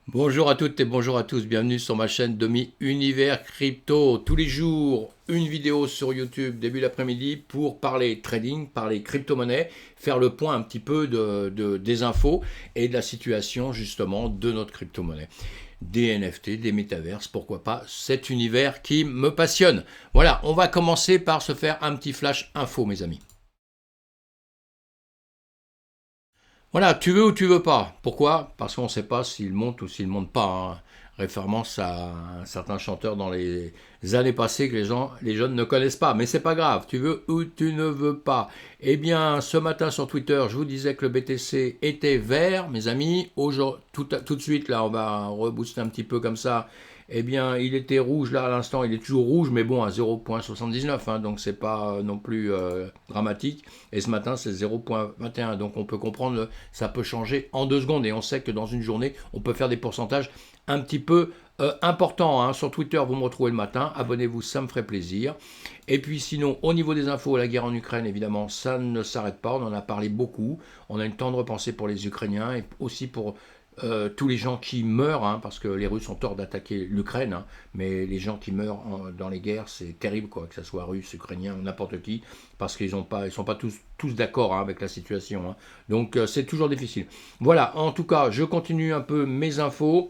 Bonjour à toutes et bonjour à tous, bienvenue sur ma chaîne Domi Univers Crypto. Tous les jours, une vidéo sur YouTube début d'après-midi pour parler trading, parler crypto-monnaie, faire le point un petit peu des infos et de la situation justement de notre crypto-monnaie. Des NFT, des métaverses, pourquoi pas, cet univers qui me passionne. Voilà, on va commencer par se faire un petit flash info mes amis. Voilà, tu veux ou tu veux pas. Pourquoi? Parce qu'on ne sait pas s'il monte ou s'il monte pas, hein. Référence à un certain chanteur dans les années passées que les jeunes ne connaissent pas. Mais c'est pas grave, tu veux ou tu ne veux pas. Eh bien, ce matin sur Twitter, je vous disais que le BTC était vert, mes amis. Tout de suite, là, on va rebooster un petit peu comme ça. Eh bien, il était rouge là à l'instant, il est toujours rouge, mais bon, à 0,79, hein, donc c'est pas non plus dramatique. Et ce matin, c'est 0,21, donc on peut comprendre, ça peut changer en 2 secondes. Et on sait que dans une journée, on peut faire des pourcentages un petit peu importants, hein. Sur Twitter, vous me retrouvez le matin, abonnez-vous, ça me ferait plaisir. Et puis sinon, au niveau des infos, la guerre en Ukraine, évidemment, ça ne s'arrête pas, on en a parlé beaucoup. On a une tendre pensée pour les Ukrainiens et aussi pour tous les gens qui meurent, hein, parce que les Russes ont tort d'attaquer l'Ukraine, hein, mais les gens qui meurent dans les guerres, c'est terrible, quoi, que ce soit russe, ukrainien, n'importe qui, parce qu'ils ne sont pas tous d'accord, hein, avec la situation, hein. Donc c'est toujours difficile. Voilà, en tout cas, je continue un peu mes infos.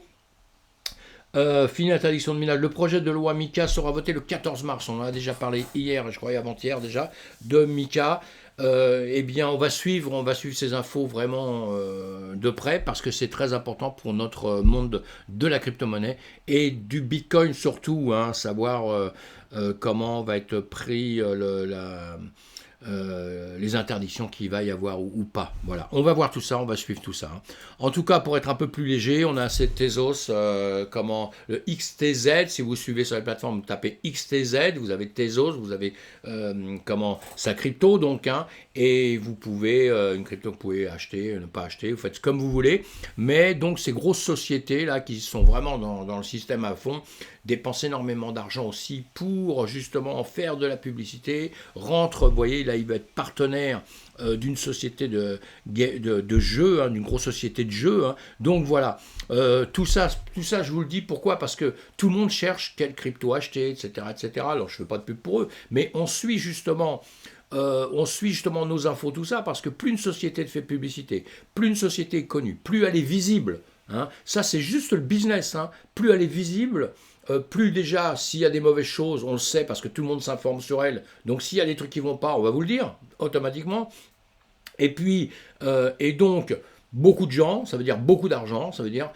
Fini l'interdiction de minage. Le projet de loi MICA sera voté le 14 mars. On en a déjà parlé hier, je crois, avant-hier déjà, de MICA. Eh bien, on va suivre ces infos vraiment de près parce que c'est très important pour notre monde de la crypto-monnaie et du Bitcoin surtout, hein, savoir comment va être pris les interdictions qu'il va y avoir ou pas. Voilà, on va voir tout ça, on va suivre tout ça, hein. En tout cas, pour être un peu plus léger, on a cette Tezos, comment le XTZ. Si vous suivez sur les plateformes, vous tapez XTZ, vous avez Tezos, vous avez comment sa crypto donc, hein, et vous pouvez une crypto que vous pouvez acheter, ne pas acheter, vous faites comme vous voulez. Mais donc ces grosses sociétés là qui sont vraiment dans le système à fond dépensent énormément d'argent aussi pour justement faire de la publicité. Rentre, vous voyez, là il va être partenaire d'une société de jeux, hein, d'une grosse société de jeux, hein. Donc voilà, tout ça, je vous le dis pourquoi? Parce que tout le monde cherche quelle crypto acheter, etc., etc. Alors je ne fais pas de pub pour eux, mais on suit justement nos infos, tout ça, parce que plus une société fait publicité, plus une société est connue, plus elle est visible, hein. Ça, c'est juste le business, hein. Plus elle est visible, plus déjà, s'il y a des mauvaises choses, on le sait parce que tout le monde s'informe sur elle. Donc s'il y a des trucs qui vont pas, on va vous le dire automatiquement. Et puis, et donc, beaucoup de gens, ça veut dire beaucoup d'argent, ça veut dire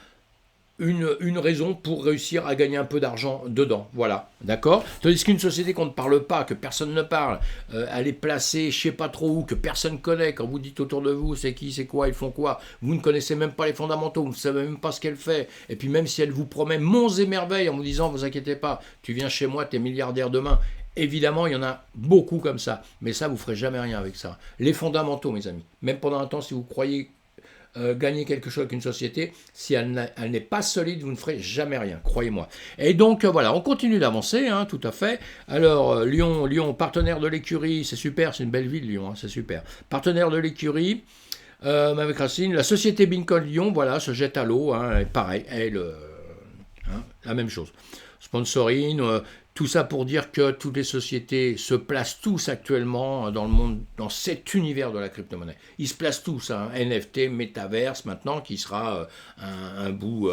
une raison pour réussir à gagner un peu d'argent dedans. Voilà, d'accord? Tandis qu'une société qu'on ne parle pas, que personne ne parle, elle est placée je sais pas trop où, que personne connaît, quand vous dites autour de vous c'est qui, c'est quoi, ils font quoi, vous ne connaissez même pas les fondamentaux, vous ne savez même pas ce qu'elle fait, et puis même si elle vous promet monts et merveilles en vous disant vous inquiétez pas, tu viens chez moi, t'es milliardaire demain. Évidemment, il y en a beaucoup comme ça, mais ça, vous ne ferez jamais rien avec ça. Les fondamentaux, mes amis. Même pendant un temps, si vous croyez gagner quelque chose avec une société, si elle n'est pas solide, vous ne ferez jamais rien, croyez-moi. Et donc voilà, on continue d'avancer, hein, tout à fait. Alors Lyon, partenaire de l'écurie, c'est super, c'est une belle ville Lyon, hein, c'est super. Partenaire de l'écurie, avec Racine, la société Bincon Lyon, voilà, se jette à l'eau, hein, pareil, elle, hein, la même chose. Sponsoring, tout ça pour dire que toutes les sociétés se placent tous actuellement dans le monde, dans cet univers de la crypto-monnaie. Ils se placent tous, hein, NFT, Metaverse maintenant, qui sera un bout,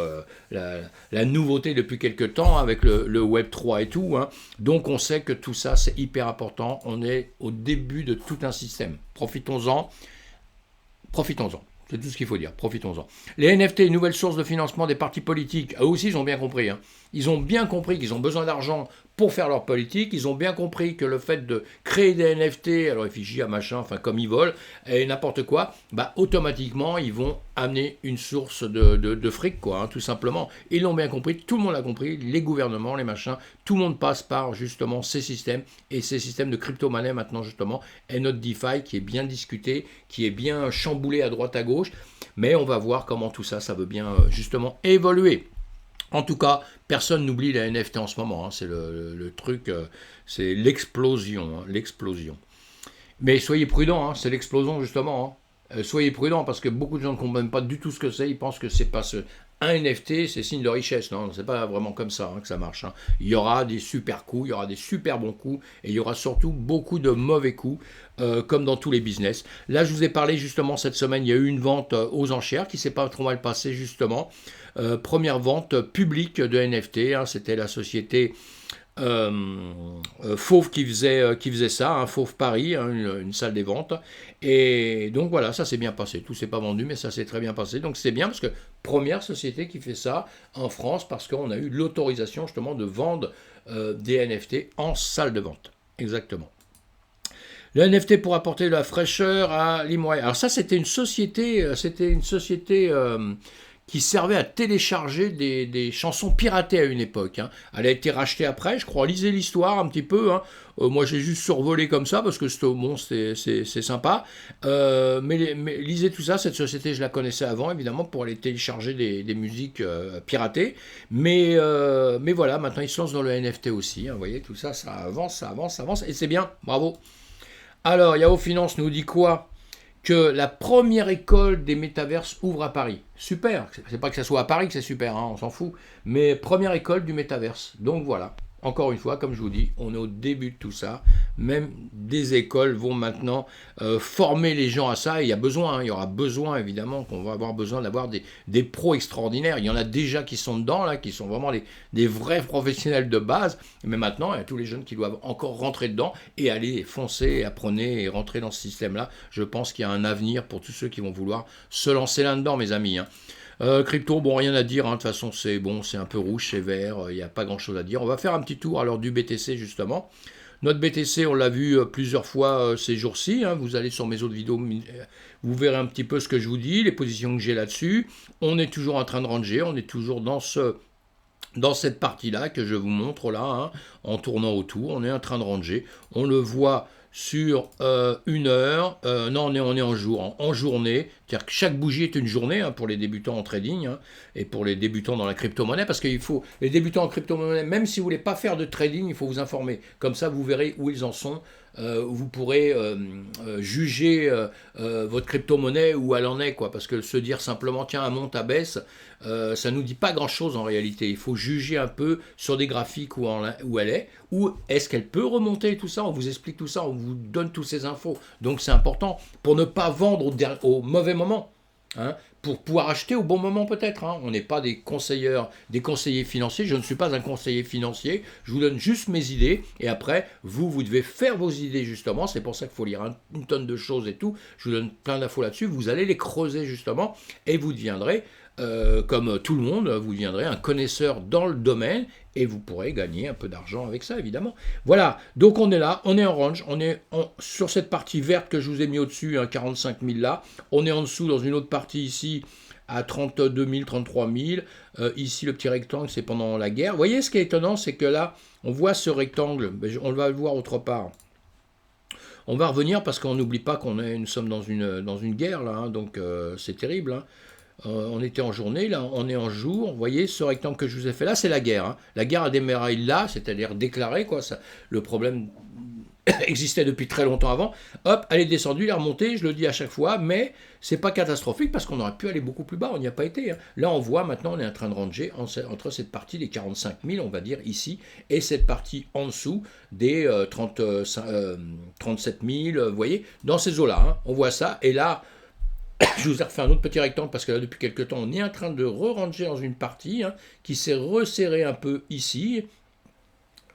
la nouveauté depuis quelques temps avec le Web 3 et tout, hein. Donc on sait que tout ça c'est hyper important. On est au début de tout un système. Profitons-en, profitons-en. C'est tout ce qu'il faut dire, profitons-en. Les NFT, nouvelle source de financement des partis politiques, eux aussi ils ont bien compris, hein. Ils ont bien compris qu'ils ont besoin d'argent pour faire leur politique, ils ont bien compris que le fait de créer des NFT, alors effigie à machin, enfin comme ils veulent, et n'importe quoi, bah automatiquement ils vont amener une source de fric, quoi, hein, tout simplement. Ils l'ont bien compris, tout le monde l'a compris, les gouvernements, les machins, tout le monde passe par justement ces systèmes, et ces systèmes de crypto-monnaie maintenant justement, et notre DeFi qui est bien discuté, qui est bien chamboulé à droite à gauche, mais on va voir comment tout ça, ça veut bien justement évoluer. En tout cas, personne n'oublie la NFT en ce moment, hein, c'est le truc, c'est l'explosion, hein, l'explosion. Mais soyez prudents, hein, c'est l'explosion justement, hein. soyez prudents parce que beaucoup de gens ne comprennent pas du tout ce que c'est. Ils pensent que c'est pas un NFT, c'est signe de richesse. Non, c'est pas vraiment comme ça que ça marche. Il y aura des super coups, il y aura des super bons coups et il y aura surtout beaucoup de mauvais coups, comme dans tous les business. Là, je vous ai parlé justement cette semaine, il y a eu une vente aux enchères qui s'est pas trop mal passée justement. Première vente publique de NFT, c'était la société Fauve qui faisait ça, Fauve Paris, une salle des ventes. Et donc voilà, ça s'est bien passé. Tout s'est pas vendu, mais ça s'est très bien passé. Donc c'est bien parce que première société qui fait ça en France parce qu'on a eu l'autorisation justement de vendre des NFT en salle de vente. Exactement. Le NFT pour apporter de la fraîcheur à l'Imoy. Alors ça, c'était une société, qui servait à télécharger des chansons piratées à une époque. Elle a été rachetée après, je crois. Lisez l'histoire un petit peu. Moi, j'ai juste survolé comme ça parce que c'est sympa. Mais lisez tout ça. Cette société, je la connaissais avant, évidemment, pour aller télécharger des musiques piratées. Mais voilà, maintenant, ils se lancent dans le NFT aussi. Vous voyez, tout ça, ça avance, ça avance, ça avance. Et c'est bien, bravo. Alors, Yahoo Finance nous dit quoi? Que la première école des métaverses ouvre à Paris. Super, c'est pas que ça soit à Paris que c'est super, on s'en fout, mais première école du métaverse. Donc voilà, encore une fois, comme je vous dis, on est au début de tout ça. Même des écoles vont maintenant former les gens à ça. Et il y a besoin, il y aura besoin évidemment qu'on va avoir besoin d'avoir des pros extraordinaires. Il y en a déjà qui sont dedans, là, qui sont vraiment des vrais professionnels de base. Mais maintenant, il y a tous les jeunes qui doivent encore rentrer dedans et aller foncer, apprenez et rentrer dans ce système-là. Je pense qu'il y a un avenir pour tous ceux qui vont vouloir se lancer là-dedans, mes amis. Crypto, bon, rien à dire, de toute façon, c'est bon, c'est un peu rouge, c'est vert, il n'y a pas grand-chose à dire. On va faire un petit tour alors du BTC, justement. Notre BTC, on l'a vu plusieurs fois ces jours-ci. Vous allez sur mes autres vidéos, vous verrez un petit peu ce que je vous dis, les positions que j'ai là-dessus. On est toujours en train de ranger, on est toujours dans cette partie-là que je vous montre là, en tournant autour. On est en train de ranger. On le voit sur une heure, non, on est en jour, en journée, c'est-à-dire que chaque bougie est une journée pour les débutants en trading et pour les débutants dans la crypto-monnaie, parce qu'il faut, les débutants en crypto-monnaie, même si vous ne voulez pas faire de trading, il faut vous informer, comme ça vous verrez où ils en sont, vous pourrez juger votre crypto-monnaie où elle en est, quoi, parce que se dire simplement, tiens, elle monte, elle baisse, ça ne nous dit pas grand-chose en réalité. Il faut juger un peu sur des graphiques où elle est, ou est-ce qu'elle peut remonter, tout ça, on vous explique tout ça, on vous donne toutes ces infos. Donc c'est important pour ne pas vendre au mauvais moment, pour pouvoir acheter au bon moment peut-être. On n'est pas des conseillers financiers, je ne suis pas un conseiller financier, je vous donne juste mes idées, et après, vous devez faire vos idées justement, c'est pour ça qu'il faut lire une tonne de choses et tout, je vous donne plein d'infos là-dessus, vous allez les creuser justement, et vous deviendrez comme tout le monde, vous deviendrez un connaisseur dans le domaine et vous pourrez gagner un peu d'argent avec ça, évidemment. Voilà, donc on est là, on est en range, on est sur cette partie verte que je vous ai mis au-dessus, 45 000 là, on est en dessous dans une autre partie ici, à 32 000, 33 000. Ici, le petit rectangle, c'est pendant la guerre. Vous voyez, ce qui est étonnant, c'est que là, on voit ce rectangle, on va le voir autre part. On va revenir parce qu'on n'oublie pas nous sommes dans une guerre, là, donc c'est terrible, on était en journée, là on est en jour. Vous voyez ce rectangle que je vous ai fait là, c'est la guerre. La guerre a démarré là, c'est-à-dire déclarée, quoi. Le problème existait depuis très longtemps avant. Hop, elle est descendue, elle est remontée, je le dis à chaque fois, mais c'est pas catastrophique parce qu'on aurait pu aller beaucoup plus bas, on n'y a pas été. Là on voit maintenant, on est en train de ranger entre cette partie des 45 000, on va dire ici, et cette partie en dessous des 37 000, vous voyez, dans ces eaux-là. On voit ça, et là, je vous ai refait un autre petit rectangle parce que là, depuis quelques temps, on est en train de re-ranger dans une partie qui s'est resserrée un peu ici.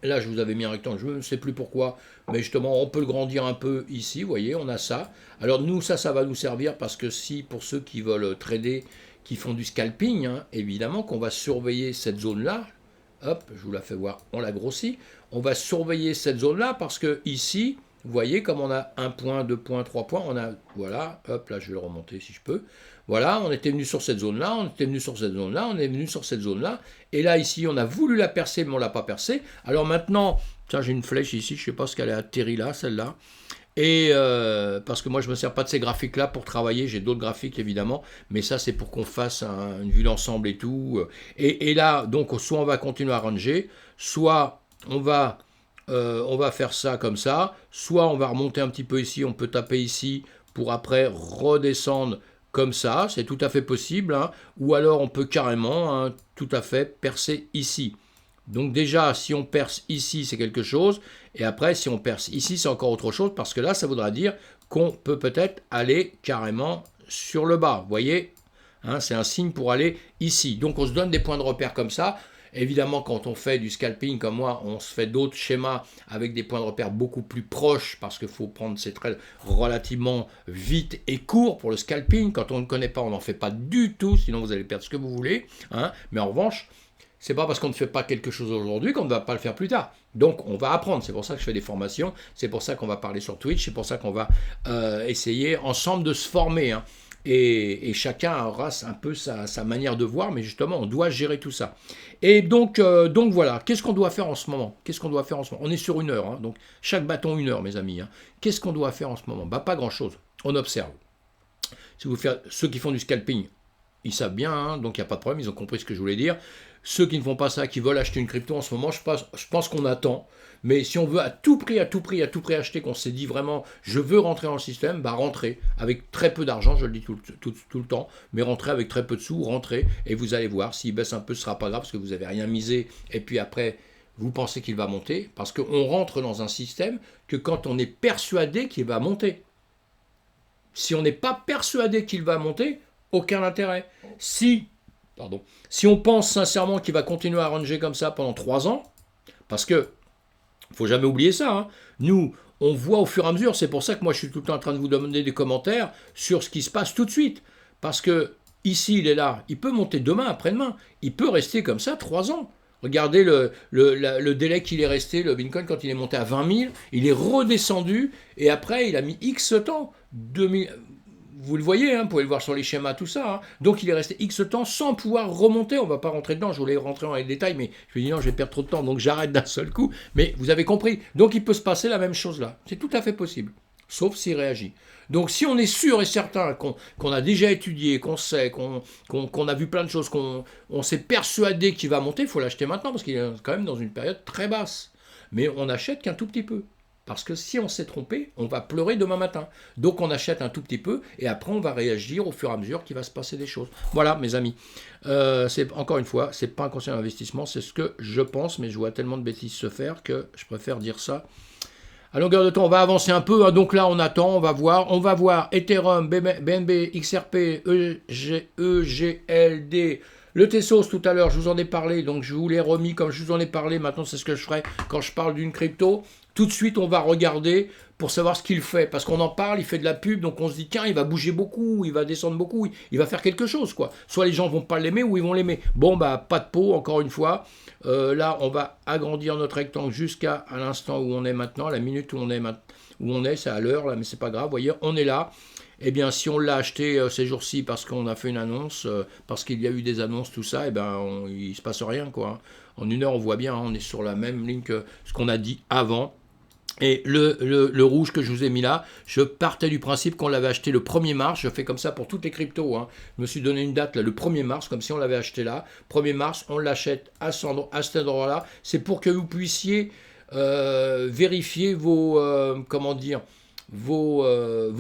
Là, je vous avais mis un rectangle, je ne sais plus pourquoi, mais justement, on peut le grandir un peu ici, vous voyez, on a ça. Alors nous, ça va nous servir parce que si, pour ceux qui veulent trader, qui font du scalping, évidemment qu'on va surveiller cette zone-là. Hop, je vous la fais voir, on la grossit. On va surveiller cette zone-là parce que ici, vous voyez, comme on a 1 point, 2 points, 3 points, on a, voilà, hop, là je vais le remonter si je peux. Voilà, on était venu sur cette zone-là, on était venu sur cette zone-là, on est venu sur cette zone-là. Et là, ici, on a voulu la percer, mais on ne l'a pas percée. Alors maintenant, tiens, j'ai une flèche ici, je ne sais pas ce qu'elle a atterri là, celle-là. Et parce que moi, je ne me sers pas de ces graphiques-là pour travailler, j'ai d'autres graphiques évidemment, mais ça, c'est pour qu'on fasse une vue d'ensemble et tout. Et là, donc, soit on va continuer à ranger, soit on va faire ça comme ça, soit on va remonter un petit peu ici, on peut taper ici pour après redescendre comme ça, c'est tout à fait possible, hein. Ou alors on peut carrément, hein, tout à fait percer ici. Donc déjà, si on perce ici, c'est quelque chose, et après, si on perce ici, c'est encore autre chose, parce que là, ça voudra dire qu'on peut peut-être aller carrément sur le bas, vous voyez, hein, c'est un signe pour aller ici. Donc on se donne des points de repère comme ça. Évidemment, quand on fait du scalping comme moi, on se fait d'autres schémas avec des points de repère beaucoup plus proches parce qu'il faut prendre ces traits relativement vite et court pour le scalping. Quand on ne connaît pas, on n'en fait pas du tout, sinon vous allez perdre ce que vous voulez, hein. Mais en revanche, c'est pas parce qu'on ne fait pas quelque chose aujourd'hui qu'on ne va pas le faire plus tard. Donc on va apprendre, c'est pour ça que je fais des formations, c'est pour ça qu'on va parler sur Twitch, c'est pour ça qu'on va essayer ensemble de se former, hein. Et chacun aura un peu sa manière de voir, mais justement, on doit gérer tout ça. Et donc voilà, qu'est-ce qu'on doit faire en ce moment? Qu'est-ce qu'on doit faire en ce moment? On est sur 1 heure, hein, donc chaque bâton 1 heure, mes amis, hein. Qu'est-ce qu'on doit faire en ce moment? Bah, pas grand-chose. On observe. Si vous faites, ceux qui font du scalping, ils savent bien, hein, donc il n'y a pas de problème, ils ont compris ce que je voulais dire. Ceux qui ne font pas ça, qui veulent acheter une crypto en ce moment, je pense qu'on attend. Mais si on veut à tout prix acheter, qu'on s'est dit vraiment, je veux rentrer dans le système, bah rentrez avec très peu d'argent, je le dis tout le temps, mais rentrez avec très peu de sous, rentrez, et vous allez voir, s'il baisse un peu, ce ne sera pas grave, parce que vous n'avez rien misé, et puis après, vous pensez qu'il va monter, parce qu'on rentre dans un système que quand on est persuadé qu'il va monter. Si on n'est pas persuadé qu'il va monter, aucun intérêt. Si on pense sincèrement qu'il va continuer à ranger comme ça pendant 3 ans, parce que, faut jamais oublier ça, hein, nous, on voit au fur et à mesure, c'est pour ça que moi je suis tout le temps en train de vous donner des commentaires sur ce qui se passe tout de suite. Parce que, ici, il est là, il peut monter demain, après-demain, il peut rester comme ça 3 ans. Regardez le délai qu'il est resté, le Bitcoin, quand il est monté à 20 000, il est redescendu, et après, il a mis X temps, 2000... Vous le voyez, hein, vous pouvez le voir sur les schémas, tout ça. Hein. Donc il est resté X temps sans pouvoir remonter. On ne va pas rentrer dedans, je voulais rentrer dans les détails, mais je me dis non, je vais perdre trop de temps, donc j'arrête d'un seul coup. Mais vous avez compris. Donc il peut se passer la même chose là. C'est tout à fait possible, sauf s'il réagit. Donc si on est sûr et certain qu'on a déjà étudié, qu'on sait, qu'on a vu plein de choses, qu'on s'est persuadé qu'il va monter, il faut l'acheter maintenant, parce qu'il est quand même dans une période très basse. Mais on n'achète qu'un tout petit peu. Parce que si on s'est trompé, on va pleurer demain matin. Donc on achète un tout petit peu et après on va réagir au fur et à mesure qu'il va se passer des choses. Voilà mes amis. Encore une fois, c'est pas un conseil d'investissement, c'est ce que je pense, mais je vois tellement de bêtises se faire que je préfère dire ça. À longueur de temps, on va avancer un peu. Hein, donc là, on attend, on va voir. On va voir Ethereum, BNB, XRP, EGLD. Le Tessos, tout à l'heure, je vous en ai parlé, donc je vous l'ai remis comme je vous en ai parlé. Maintenant, c'est ce que je ferai quand je parle d'une crypto. Tout de suite, on va regarder pour savoir ce qu'il fait. Parce qu'on en parle, il fait de la pub, donc on se dit, tiens, il va bouger beaucoup, il va descendre beaucoup, il va faire quelque chose, quoi. Soit les gens vont pas l'aimer ou ils vont l'aimer. Bon, bah, pas de peau, encore une fois. Là, on va agrandir notre rectangle jusqu'à l'instant où on est maintenant, à la minute où on est, c'est à l'heure, là, mais c'est pas grave, vous voyez, on est là. Eh bien, si on l'a acheté ces jours-ci parce qu'on a fait une annonce, parce qu'il y a eu des annonces, tout ça, eh ben, il ne se passe rien, quoi. En 1 heure, on voit bien, hein, on est sur la même ligne que ce qu'on a dit avant. Et le rouge que je vous ai mis là, je partais du principe qu'on l'avait acheté le 1er mars. Je fais comme ça pour toutes les cryptos. Hein. Je me suis donné une date là, le 1er mars, comme si on l'avait acheté là. 1er mars, on l'achète à cet endroit-là. C'est pour que vous puissiez vérifier vos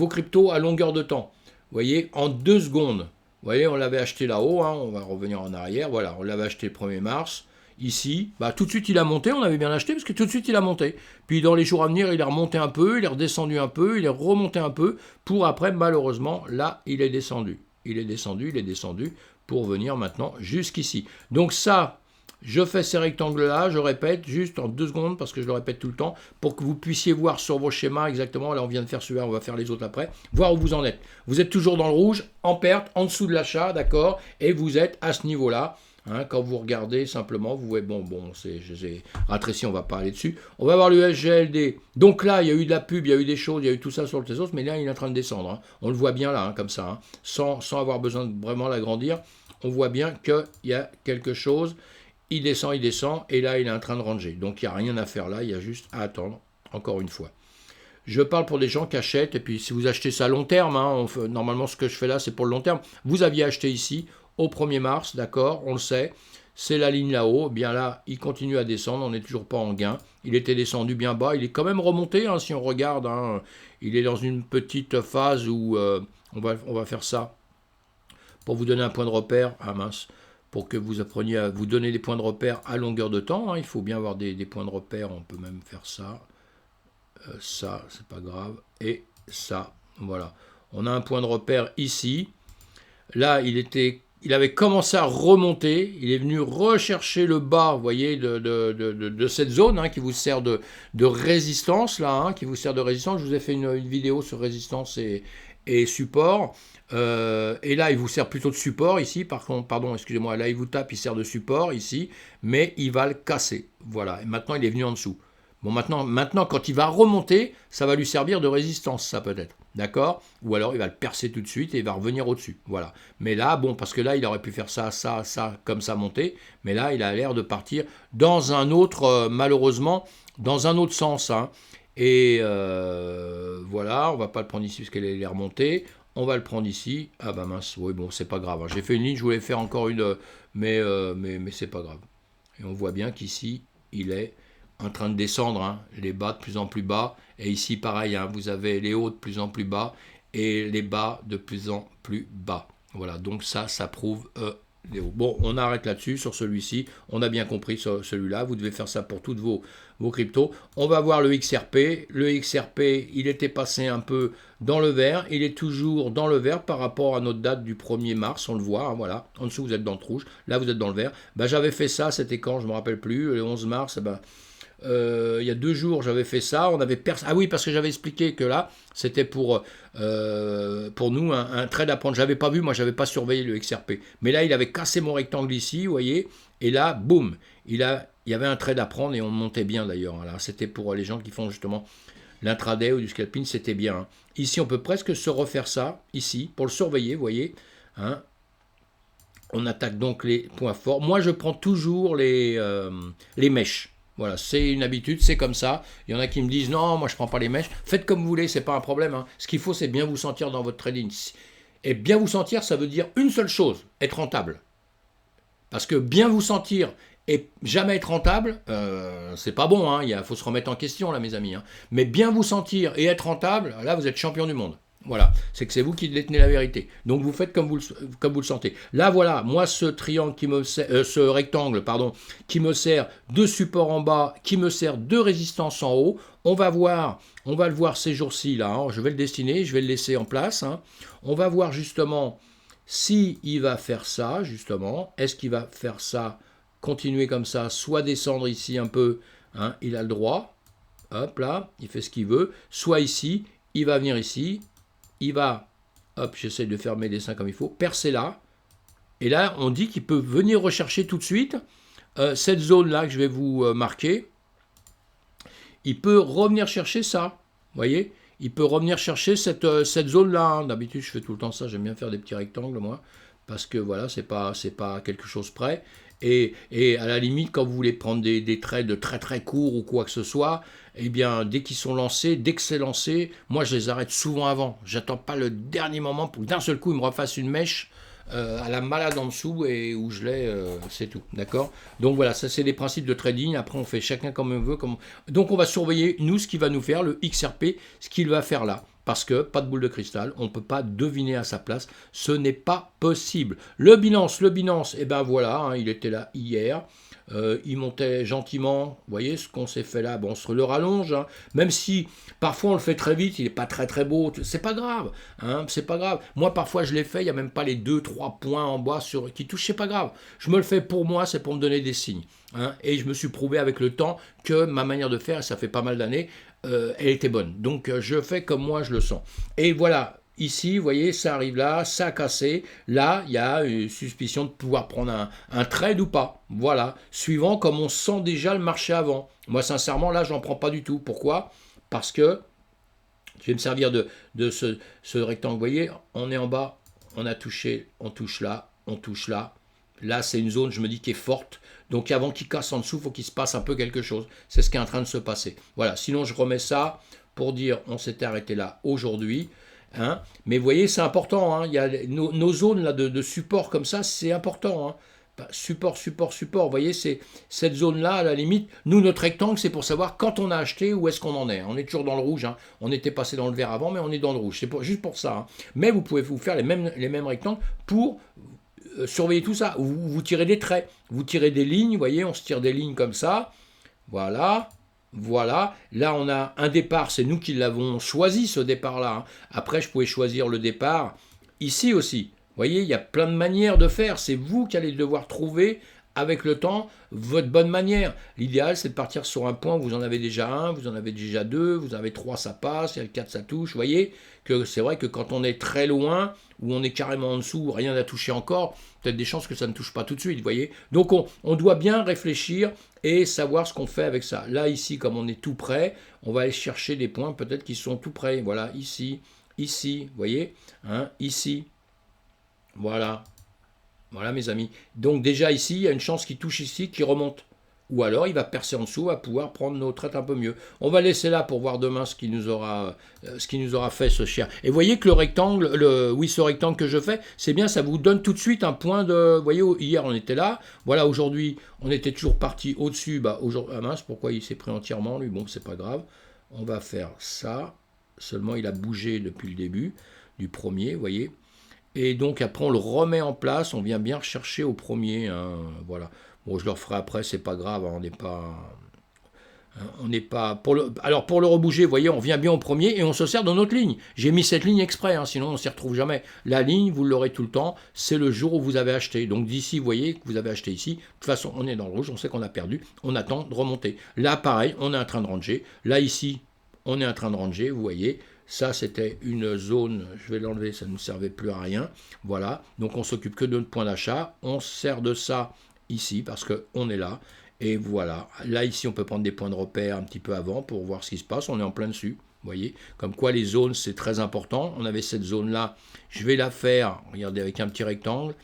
cryptos à longueur de temps. Vous voyez, en 2 secondes. Vous voyez, on l'avait acheté là-haut. Hein. On va revenir en arrière. Voilà, on l'avait acheté le 1er mars. Ici, bah, tout de suite il a monté, on avait bien acheté parce que tout de suite il a monté. Puis dans les jours à venir, il est remonté un peu, il est redescendu un peu, il est remonté un peu, pour après, malheureusement, là, il est descendu. Il est descendu pour venir maintenant jusqu'ici. Donc ça, je fais ces rectangles-là, je répète, juste en 2 secondes, parce que je le répète tout le temps, pour que vous puissiez voir sur vos schémas exactement, là on vient de faire celui-là, on va faire les autres après, voir où vous en êtes. Vous êtes toujours dans le rouge, en perte, en dessous de l'achat, d'accord, et vous êtes à ce niveau-là. Hein, quand vous regardez simplement, vous voyez, bon, j'ai rétréci, on ne va pas aller dessus. On va voir le SGLD. Donc là, il y a eu de la pub, il y a eu des choses, il y a eu tout ça sur le Tezos, mais là, il est en train de descendre. Hein. On le voit bien là, hein, comme ça, hein, sans avoir besoin de vraiment l'agrandir. On voit bien qu'il y a quelque chose. Il descend, et là, il est en train de ranger. Donc, il n'y a rien à faire là, il y a juste à attendre, encore une fois. Je parle pour des gens qui achètent, et puis si vous achetez ça à long terme, hein, normalement, ce que je fais là, c'est pour le long terme. Vous aviez acheté ici, au 1er mars, d'accord, on le sait. c'est la ligne là-haut. Bien là, il continue à descendre, on n'est toujours pas en gain. Il était descendu bien bas, il est quand même remonté, hein, si on regarde. Hein. Il est dans une petite phase où on va faire ça pour vous donner un point de repère. Ah mince, pour que vous appreniez à vous donner des points de repère à longueur de temps. Hein. Il faut bien avoir des points de repère, on peut même faire ça. Ça, c'est pas grave. Et ça, voilà. On a un point de repère ici. Là, il avait commencé à remonter. Il est venu rechercher le bas, vous voyez, de cette zone hein, qui vous sert de résistance, là, hein, qui vous sert de résistance. Je vous ai fait une vidéo sur résistance et support. Et là, il vous sert plutôt de support ici. Par contre, pardon, excusez-moi, là, il vous tape, il sert de support ici, mais il va le casser. Voilà. Et maintenant, il est venu en dessous. Bon, maintenant, quand il va remonter, ça va lui servir de résistance, ça peut-être. D'accord? Ou alors, il va le percer tout de suite et il va revenir au-dessus. Voilà. Mais là, bon, parce que là, il aurait pu faire ça, ça, ça, comme ça monter. Mais là, il a l'air de partir dans un autre, malheureusement, dans un autre sens. Hein. Et voilà, on va pas le prendre ici parce qu'elle est remontée. On va le prendre ici. Ah bah mince, oui, bon, c'est pas grave. Hein. J'ai fait une ligne, je voulais faire encore une, mais c'est pas grave. Et on voit bien qu'ici, il est en train de descendre, hein, les bas de plus en plus bas, et ici pareil, hein, vous avez les hauts de plus en plus bas, et les bas de plus en plus bas. Voilà, donc ça prouve les hauts. Bon, on arrête là-dessus, sur celui-ci, on a bien compris celui-là, vous devez faire ça pour toutes vos cryptos. On va voir le XRP, il était passé un peu dans le vert, il est toujours dans le vert par rapport à notre date du 1er mars, on le voit, hein, voilà, en dessous vous êtes dans le rouge, là vous êtes dans le vert. Ben, j'avais fait ça, c'était quand, je ne me rappelle plus, le 11 mars, ben, il y a 2 jours, j'avais fait ça. Ah oui, parce que j'avais expliqué que là, c'était pour nous un trade à prendre. J'avais pas vu, moi, j'avais pas surveillé le XRP. Mais là, il avait cassé mon rectangle ici, vous voyez. Et là, boum, il y avait un trade à prendre et on montait bien d'ailleurs. Là, c'était pour les gens qui font justement l'intraday ou du scalping, c'était bien. Hein. Ici, on peut presque se refaire ça, ici, pour le surveiller, vous voyez. Hein. On attaque donc les points forts. Moi, je prends toujours les mèches. Voilà, c'est une habitude, c'est comme ça. Il y en a qui me disent non, moi je ne prends pas les mèches. Faites comme vous voulez, c'est pas un problème. Hein. Ce qu'il faut, c'est bien vous sentir dans votre trading. Et bien vous sentir, ça veut dire une seule chose, être rentable. Parce que bien vous sentir et jamais être rentable, c'est pas bon. Hein. Il faut se remettre en question là, mes amis. Hein. Mais bien vous sentir et être rentable, là vous êtes champion du monde. Voilà, c'est que c'est vous qui détenez la vérité. Donc vous faites comme vous le sentez. Là voilà, moi ce triangle qui me sert, ce rectangle pardon, qui me sert de support en bas, qui me sert de résistance en haut. On va le voir ces jours-ci là. Hein. Je vais le dessiner, je vais le laisser en place. Hein. On va voir justement si il va faire ça justement. Est-ce qu'il va faire ça, continuer comme ça, soit descendre ici un peu. Hein, il a le droit. Hop là, il fait ce qu'il veut. Soit ici, il va venir ici. Il va, hop, j'essaie de faire mes dessins comme il faut, percer là. Et là, on dit qu'il peut venir rechercher tout de suite cette zone-là que je vais vous marquer. Il peut revenir chercher ça, vous voyez. Il peut revenir chercher cette zone-là. Hein. D'habitude, je fais tout le temps ça, j'aime bien faire des petits rectangles, moi. Parce que, voilà, c'est pas quelque chose près. Et à la limite, quand vous voulez prendre des trades très très courts ou quoi que ce soit, eh bien, dès qu'ils sont lancés, dès que c'est lancé, moi je les arrête souvent avant. J'attends pas le dernier moment pour que d'un seul coup, ils me refassent une mèche à la malade en dessous et où je l'ai, c'est tout. D'accord? Donc voilà, ça c'est les principes de trading. Après, on fait chacun comme on veut. Donc on va surveiller, nous, ce qu'il va nous faire, le XRP, ce qu'il va faire là. Parce que pas de boule de cristal, on ne peut pas deviner à sa place, ce n'est pas possible. Le Binance, et ben voilà, hein, il était là hier, il montait gentiment, vous voyez ce qu'on s'est fait là, bon, on se le rallonge, hein, même si parfois on le fait très vite, il n'est pas très très beau, c'est pas grave, hein, c'est pas grave. Moi parfois je l'ai fait, il n'y a même pas les 2-3 points en bas qui touchent, c'est pas grave. Je me le fais pour moi, c'est pour me donner des signes. Hein, et je me suis prouvé avec le temps que ma manière de faire, ça fait pas mal d'années, elle était bonne. Donc je fais comme moi je le sens. Et voilà, ici, vous voyez, ça arrive là, ça a cassé. Là, il y a une suspicion de pouvoir prendre un trade ou pas. Voilà, suivant comme on sent déjà le marché avant. Moi, sincèrement, là, j'en prends pas du tout. Pourquoi? Parce que je vais me servir de ce rectangle. Vous voyez, on est en bas, on a touché, on touche là, on touche là. Là, c'est une zone, je me dis, qui est forte. Donc, avant qu'il casse en dessous, il faut qu'il se passe un peu quelque chose. C'est ce qui est en train de se passer. Voilà, sinon, je remets ça pour dire, on s'était arrêté là aujourd'hui. Hein. Mais vous voyez, c'est important. Hein. Il y a nos zones là, de support comme ça, c'est important. Hein. support, support, support. Vous voyez, c'est cette zone-là, à la limite. Nous, notre rectangle, c'est pour savoir quand on a acheté, où est-ce qu'on en est. On est toujours dans le rouge. Hein. On était passé dans le vert avant, mais on est dans le rouge. C'est juste pour ça. Hein. Mais vous pouvez vous faire les mêmes rectangles pour surveiller tout ça. Vous tirez des traits, vous tirez des lignes. Vous voyez, on se tire des lignes comme ça. Voilà. Voilà, là on a un départ, c'est nous qui l'avons choisi ce départ-là. Hein. Après, je pouvais choisir le départ ici aussi. Vous voyez, il y a plein de manières de faire. C'est vous qui allez devoir trouver avec le temps votre bonne manière. L'idéal, c'est de partir sur un point où vous en avez déjà un, vous en avez déjà deux, vous en avez trois, ça passe, il y a le 4, ça touche. Vous voyez que c'est vrai que quand on est très loin, où on est carrément en dessous, où rien n'a touché encore, peut-être des chances que ça ne touche pas tout de suite. Vous voyez. Donc on doit bien réfléchir et savoir ce qu'on fait avec ça. Là, ici, comme on est tout près, on va aller chercher des points peut-être qui sont tout près. Voilà, ici, ici, vous voyez, hein, ici. Voilà. Voilà, mes amis. Donc déjà ici, il y a une chance qu'il touche ici, qu'il remonte. Ou alors, il va percer en dessous, va pouvoir prendre nos traites un peu mieux. On va laisser là pour voir demain ce qu'il nous aura fait, ce chien. Et vous voyez que le rectangle, ce rectangle que je fais, c'est bien, ça vous donne tout de suite un point de... Vous voyez, hier, on était là. Voilà, aujourd'hui, on était toujours parti au-dessus. Bah, aujourd'hui, ah mince, pourquoi il s'est pris entièrement, lui? Bon, c'est pas grave. On va faire ça. Seulement, il a bougé depuis le début du premier, vous voyez. Et donc après on le remet en place, on vient bien rechercher au premier, hein, voilà. Bon, je le referai après, c'est pas grave, hein, on n'est pas alors pour le rebouger, vous voyez, on vient bien au premier et on se sert de notre ligne. J'ai mis cette ligne exprès, hein, sinon on s'y retrouve jamais. La ligne, vous l'aurez tout le temps, c'est le jour où vous avez acheté. Donc d'ici, vous voyez que vous avez acheté ici. De toute façon, on est dans le rouge, on sait qu'on a perdu, on attend de remonter. Là, pareil, on est en train de ranger. Là, ici, on est en train de ranger, vous voyez. Ça, c'était une zone, je vais l'enlever, ça ne nous servait plus à rien. Voilà, donc on s'occupe que de notre point d'achat. On se sert de ça ici parce qu'on est là. Et voilà, là, ici, on peut prendre des points de repère un petit peu avant pour voir ce qui se passe. On est en plein dessus, vous voyez. Comme quoi, les zones, c'est très important. On avait cette zone-là, je vais la faire, regardez, avec un petit rectangle.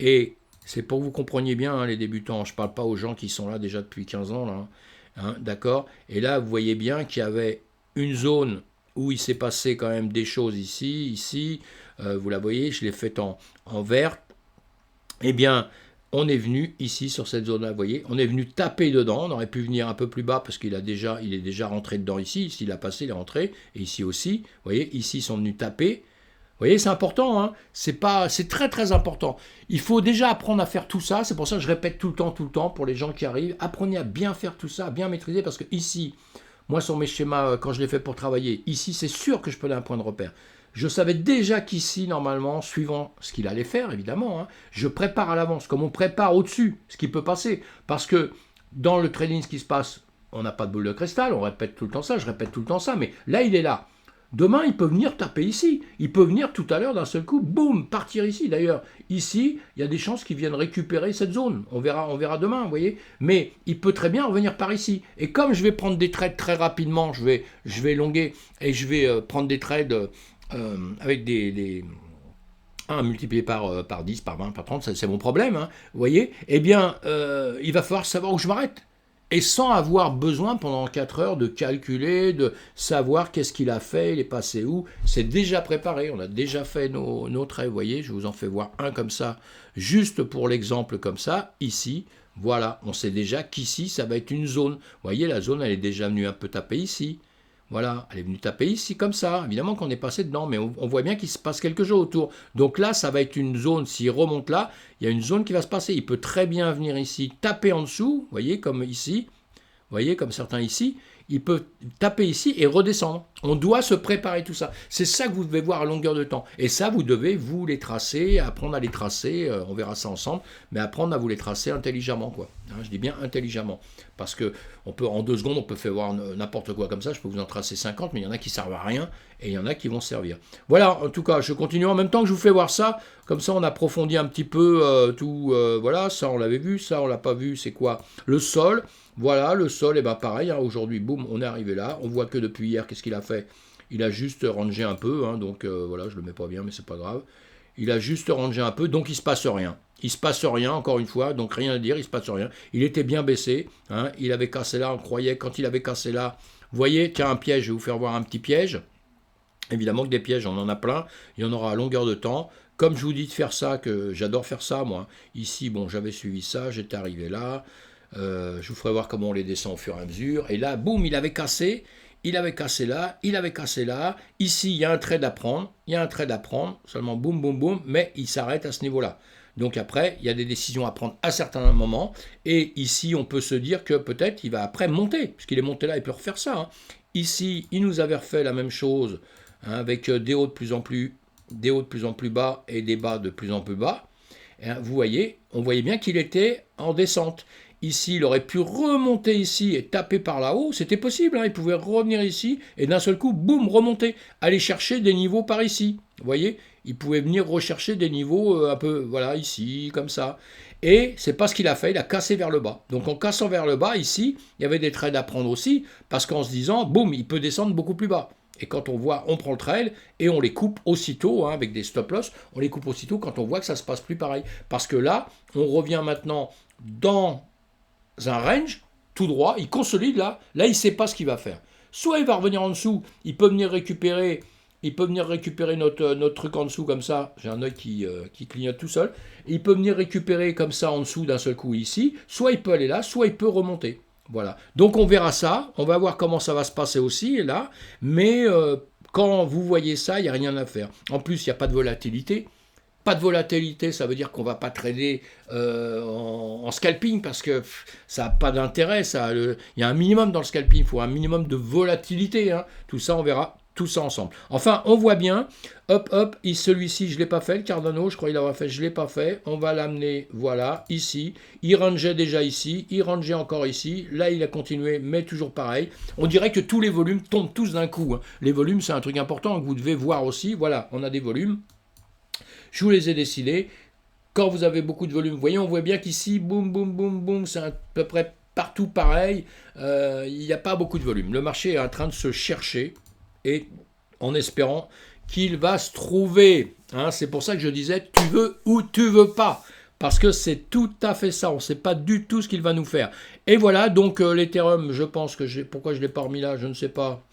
Et c'est pour que vous compreniez bien, hein, les débutants. Je ne parle pas aux gens qui sont là déjà depuis 15 ans, là. Hein, d'accord. Et là, vous voyez bien qu'il y avait une zone où il s'est passé quand même des choses ici, vous la voyez, je l'ai faite en vert, eh bien, on est venu ici sur cette zone-là, vous voyez, on est venu taper dedans, on aurait pu venir un peu plus bas parce il est déjà rentré dedans ici, il a passé, il est rentré, et ici aussi, vous voyez, ici ils sont venus taper, vous voyez, c'est important, hein, c'est très très important. Il faut déjà apprendre à faire tout ça, c'est pour ça que je répète tout le temps pour les gens qui arrivent, apprenez à bien faire tout ça, à bien maîtriser, parce que ici, moi, sur mes schémas, quand je les fais pour travailler, ici, c'est sûr que je peux aller à un point de repère. Je savais déjà qu'ici, normalement, suivant ce qu'il allait faire, évidemment, hein, je prépare à l'avance, comme on prépare au-dessus ce qui peut passer. Parce que dans le trading, ce qui se passe, on n'a pas de boule de cristal, on répète tout le temps ça, je répète tout le temps ça, mais là, il est là. Demain, il peut venir taper ici. Il peut venir tout à l'heure d'un seul coup, boum, partir ici. D'ailleurs, ici, il y a des chances qu'il vienne récupérer cette zone. On verra demain, vous voyez. Mais il peut très bien revenir par ici. Et comme je vais prendre des trades très rapidement, je vais élonguer et je vais prendre des trades avec des multiplié par 10, par 20, par 30, c'est mon problème, hein, vous voyez. Eh bien, il va falloir savoir où je m'arrête. Et sans avoir besoin pendant 4 heures de calculer, de savoir qu'est-ce qu'il a fait, il est passé où. C'est déjà préparé, on a déjà fait nos traits, vous voyez, je vous en fais voir un comme ça, juste pour l'exemple comme ça, ici, voilà, on sait déjà qu'ici, ça va être une zone. Vous voyez, la zone, elle est déjà venue un peu taper ici. Voilà, elle est venue taper ici comme ça. Évidemment qu'on est passé dedans, mais on voit bien qu'il se passe quelque chose autour. Donc là, ça va être une zone, s'il remonte là, il y a une zone qui va se passer. Il peut très bien venir ici, taper en dessous, vous voyez, comme ici, vous voyez, comme certains ici. Il peut taper ici et redescendre. On doit se préparer tout ça. C'est ça que vous devez voir à longueur de temps. Et ça, vous devez vous les tracer, apprendre à les tracer. On verra ça ensemble, mais apprendre à vous les tracer intelligemment, quoi. Hein, je dis bien intelligemment. Parce que en 2 secondes, on peut faire voir n'importe quoi comme ça. Je peux vous en tracer 50, mais il y en a qui ne servent à rien et il y en a qui vont servir. Voilà, en tout cas, je continue en même temps que je vous fais voir ça. Comme ça, on approfondit un petit peu tout. Voilà, ça, on l'avait vu. Ça, on ne l'a pas vu. C'est quoi? Le sol. Voilà, le sol, et bien pareil, hein, aujourd'hui, boum, on est arrivé là. On voit que depuis hier, qu'est-ce qu'il a fait? Il a juste rangé un peu, hein, donc voilà, je le mets pas bien, mais c'est pas grave. Il a juste rangé un peu, donc il se passe rien. Il se passe rien, encore une fois, donc rien à dire, il se passe rien. Il était bien baissé, hein, il avait cassé là, on croyait, quand il avait cassé là, vous voyez, tiens, un piège, je vais vous faire voir un petit piège. Évidemment que des pièges, on en a plein, il y en aura à longueur de temps. comme je vous dis de faire ça, que j'adore faire ça, moi. Ici, bon, j'avais suivi ça, j'étais arrivé là. Je vous ferai voir comment on les descend au fur et à mesure. Et là, boum, il avait cassé. Il avait cassé là, il avait cassé là. Ici, il y a un trade à prendre. Il y a un trade à prendre. Seulement boum, boum, boum. Mais il s'arrête à ce niveau-là. Donc après, il y a des décisions à prendre à certains moments. Et ici, on peut se dire que peut-être il va après monter. Puisqu'il est monté là, il peut refaire ça. Hein. Ici, il nous avait refait la même chose. Hein, avec des hauts de plus en plus bas et des bas de plus en plus bas. Et, hein, vous voyez, on voyait bien qu'il était en descente. Ici, il aurait pu remonter ici et taper par là-haut. C'était possible, hein, il pouvait revenir ici et d'un seul coup, boum, remonter. Aller chercher des niveaux par ici. Vous voyez, il pouvait venir rechercher des niveaux un peu, voilà, ici, comme ça. Et c'est pas ce qu'il a fait, il a cassé vers le bas. Donc en cassant vers le bas, ici, il y avait des trades à prendre aussi, parce qu'en se disant, boum, il peut descendre beaucoup plus bas. Et quand on voit, on prend le trail et on les coupe aussitôt, hein, avec des stop-loss, on les coupe aussitôt quand on voit que ça se passe plus pareil. Parce que là, on revient maintenant dans un range, tout droit, il consolide là il ne sait pas ce qu'il va faire. Soit il va revenir en dessous, il peut venir récupérer notre truc en dessous comme ça, j'ai un œil qui clignote tout seul, il peut venir récupérer comme ça en dessous d'un seul coup ici, soit il peut aller là, soit il peut remonter. Voilà. Donc on verra ça, on va voir comment ça va se passer aussi là, mais quand vous voyez ça, il n'y a rien à faire. En plus, il n'y a pas de volatilité. Pas de volatilité, ça veut dire qu'on ne va pas trader en scalping parce que ça n'a pas d'intérêt. Il y a un minimum dans le scalping, il faut un minimum de volatilité. Hein. Tout ça, on verra tout ça ensemble. Enfin, on voit bien, hop, hop, celui-ci, je ne l'ai pas fait, le Cardano, je crois qu'il l'avait fait, je ne l'ai pas fait. On va l'amener, voilà, ici. Il rangeait déjà ici, il rangeait encore ici. Là, il a continué, mais toujours pareil. On dirait que tous les volumes tombent tous d'un coup. Hein. Les volumes, c'est un truc important que vous devez voir aussi. Voilà, on a des volumes. Je vous les ai dessinés. Quand vous avez beaucoup de volume, vous voyez, on voit bien qu'ici, boum, boum, boum, boum, c'est à peu près partout pareil. Il n'y a pas beaucoup de volume. Le marché est en train de se chercher et en espérant qu'il va se trouver. Hein, c'est pour ça que je disais, tu veux ou tu veux pas. Parce que c'est tout à fait ça. On ne sait pas du tout ce qu'il va nous faire. Et voilà, donc l'Ethereum, je pense que pourquoi je ne l'ai pas remis là, je ne sais pas.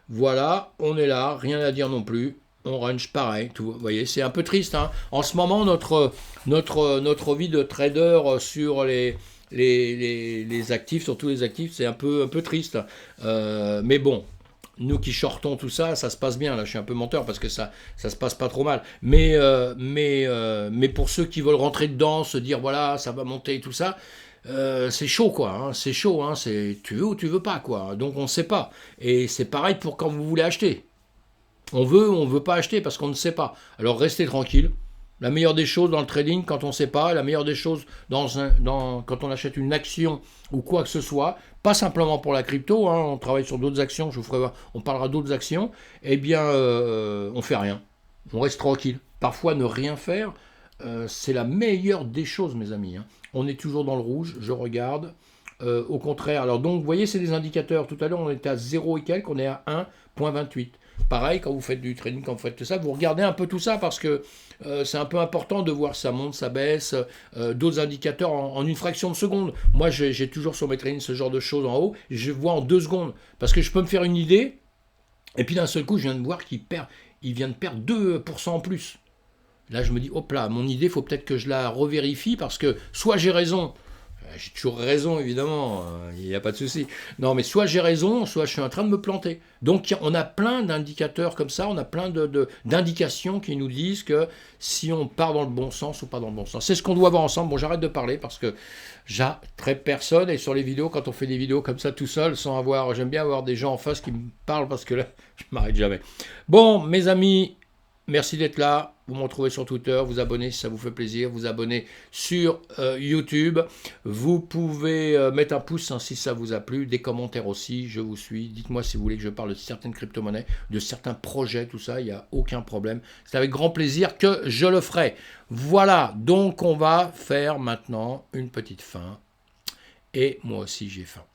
Voilà, on est là, rien à dire non plus. On range pareil, tout, vous voyez, c'est un peu triste. Hein. En ce moment, notre vie de trader sur les actifs, sur tous les actifs, c'est un peu triste. Mais bon, nous qui shortons tout ça, ça se passe bien. Là, je suis un peu menteur parce que ça se passe pas trop mal. Mais pour ceux qui veulent rentrer dedans, se dire voilà, ça va monter et tout ça, c'est chaud quoi, hein, c'est chaud, hein, tu veux ou tu veux pas quoi. Donc on ne sait pas. Et c'est pareil pour quand vous voulez acheter. On veut ou on ne veut pas acheter parce qu'on ne sait pas. Alors restez tranquille. La meilleure des choses dans le trading, quand on ne sait pas, la meilleure des choses quand on achète une action ou quoi que ce soit, pas simplement pour la crypto, hein, on travaille sur d'autres actions, on parlera d'autres actions, eh bien, on fait rien. On reste tranquille. Parfois, ne rien faire, c'est la meilleure des choses, mes amis. Hein. On est toujours dans le rouge, je regarde. Au contraire, alors donc, vous voyez, c'est des indicateurs. Tout à l'heure, on était à 0 et quelques, on est à 1,28. Pareil, quand vous faites du trading, quand vous faites tout ça, vous regardez un peu tout ça parce que c'est un peu important de voir ça monte, ça baisse, d'autres indicateurs en une fraction de seconde. Moi, j'ai toujours sur mes trainings ce genre de choses en haut, je vois en 2 secondes parce que je peux me faire une idée et puis d'un seul coup, je viens de voir qu'il vient de perdre 2% en plus. Là, je me dis, hop là, mon idée, il faut peut-être que je la revérifie parce que soit j'ai raison. J'ai toujours raison, évidemment, il n'y a pas de souci. Non, mais soit j'ai raison, soit je suis en train de me planter. Donc, on a plein d'indicateurs comme ça, on a plein d'indications qui nous disent que si on part dans le bon sens ou pas dans le bon sens. C'est ce qu'on doit voir ensemble. Bon, j'arrête de parler parce que j'attrape personne. Et sur les vidéos, quand on fait des vidéos comme ça tout seul, sans avoir... J'aime bien avoir des gens en face qui me parlent parce que là, je ne m'arrête jamais. Bon, mes amis... Merci d'être là, vous me retrouvez sur Twitter, vous abonnez si ça vous fait plaisir, vous abonnez sur YouTube, vous pouvez mettre un pouce hein, si ça vous a plu, des commentaires aussi, je vous suis, dites-moi si vous voulez que je parle de certaines crypto-monnaies, de certains projets, tout ça, il n'y a aucun problème, c'est avec grand plaisir que je le ferai. Voilà, donc on va faire maintenant une petite fin, et moi aussi j'ai faim.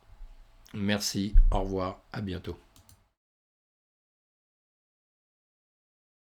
Merci, au revoir, à bientôt.